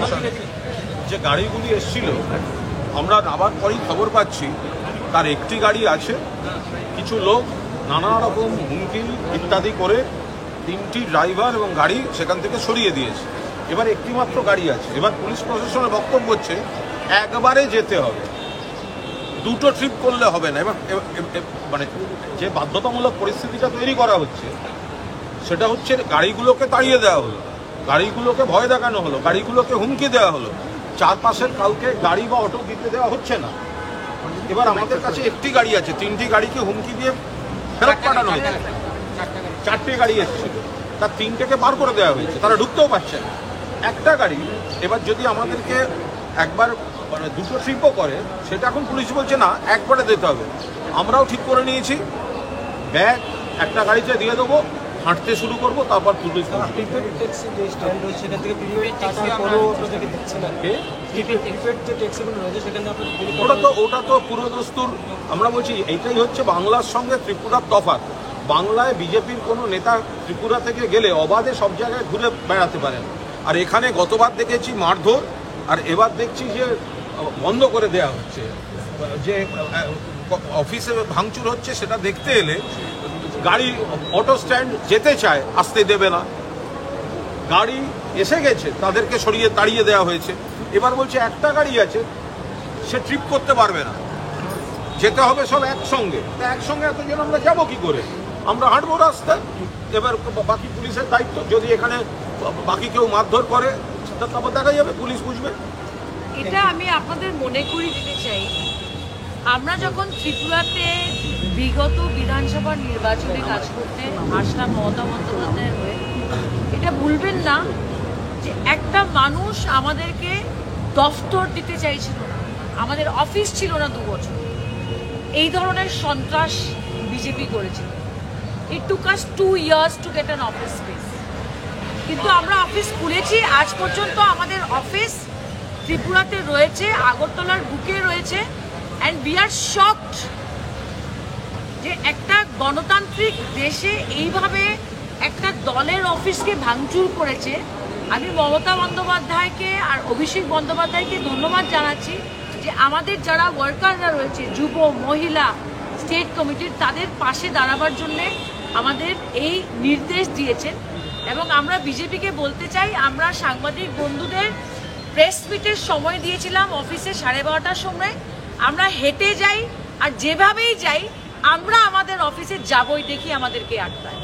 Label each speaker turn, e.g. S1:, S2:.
S1: প্রশাসন যে গাড়িগুলি এসেছিল, আমরা নামার পরেই খবর পাচ্ছি তার একটি গাড়ি আছে, কিছু লোক নানা রকম হুমকি ইত্যাদি করে 3টি ড্রাইভার এবং গাড়ি সেখান থেকে সরিয়ে দিয়েছে। এবার একটি মাত্র গাড়ি আছে। এবার পুলিশ প্রশাসনের বক্তব্য হচ্ছে একবারে যেতে হবে, দুটো ট্রিপ করলে হবে না। এবার মানে যে বাধ্যতামূলক পরিস্থিতিটা তৈরি করা হচ্ছে সেটা হচ্ছে গাড়িগুলোকে তাড়িয়ে দেওয়া হলো, গাড়িগুলোকে ভয় দেখানো হলো, গাড়িগুলোকে হুমকি দেওয়া হলো, চারপাশের কাউকে গাড়ি বা অটো দিতে দেওয়া হচ্ছে না। এবার আমাদের কাছে একটি গাড়ি আছে, 3টি গাড়িকে হুমকি দিয়ে ফেরত পাঠানো হয়েছে। 4টে গাড়ি এসেছিল, তার 3টেকে বার করে দেওয়া হয়েছে, তারা ঢুকতেও পারছে না। একটা গাড়ি এবার যদি আমাদেরকে একবার মানে দুটো ট্রিপও করে, সেটা এখন পুলিশ বলছে না একবারে দিতে হবে। আমরাও ঠিক করে নিয়েছি, ব্যাগ একটা গাড়িতে দিয়ে দেবো, হাঁটতে শুরু করবো, তারপর পুলিশ। ওটা তো পুরোদস্তুর। আমরা বলছি এইটাই হচ্ছে বাংলার সঙ্গে ত্রিপুরার তফাৎ। বাংলায় বিজেপির কোনো নেতা ত্রিপুরা থেকে গেলে অবাধে সব জায়গায় ঘুরে বেড়াতে পারেন, আর এখানে গতবার দেখেছি মারধর, আর এবার দেখছি যে বন্ধ করে দেওয়া হচ্ছে, যে অফিসে ভাঙচুর হচ্ছে সেটা দেখতে এলে গাড়ি অটো স্ট্যান্ড যেতে চায়, আসতে দেবে না। গাড়ি এসে গেছে, তাদেরকে সরিয়ে তাড়িয়ে দেওয়া হয়েছে। এবার বলছে একটা গাড়ি আছে, সে ট্রিপ করতে পারবে না, যেতে হবে সব একসঙ্গে। একসঙ্গে এতজন আমরা যাবো কি করে? আমরা হাঁটবো রাস্তায়। এবার বাকি পুলিশের দায়িত্ব, যদি এখানে বাকি কেউ মারধর করে তারপর দেখা যাবে, পুলিশ বুঝবে।
S2: এটা আমি আপনাদের মনে করিয়ে দিতে চাই, আমরা যখন ত্রিপুরাতে বিগত বিধানসভার নির্বাচনে কাজ করতে আসলাম মমতা বন্দ্যোপাধ্যায়ের হয়ে, এটা ভুলবেন না যে একটা মানুষ আমাদেরকে দফতর দিতে চাইছিল না, আমাদের অফিস ছিল না 2 বছর। এই ধরনের সন্ত্রাস বিজেপি করেছিল। It took us 2 years to get an office space. কিন্তু আমরা অফিস খুলেছি, আজ পর্যন্ত আমাদের অফিস ত্রিপুরাতে রয়েছে, আগরতলার বুকে রয়েছে। অ্যান্ড উই আর শকড যে একটা গণতান্ত্রিক দেশে এইভাবে একটা দলের অফিসকে ভাঙচুর করেছে। আমি মমতা বন্দ্যোপাধ্যায়কে আর অভিষেক বন্দ্যোপাধ্যায়কে ধন্যবাদ জানাচ্ছি যে আমাদের যারা ওয়ার্কাররা রয়েছে, যুব মহিলা স্টেট কমিটির, তাদের পাশে দাঁড়াবার জন্যে আমাদের এই নির্দেশ দিয়েছেন। এবং আমরা বিজেপিকে বলতে চাই, আমরা সাংবাদিক বন্ধুদের প্রেস মিটের সময় দিয়েছিলাম অফিসে 12:30টার সময়। আমরা হেঁটে যাই, আর যেভাবেই যাই আমরা আমাদের অফিসে যাবই, দেখি আমাদেরকে আটকায়।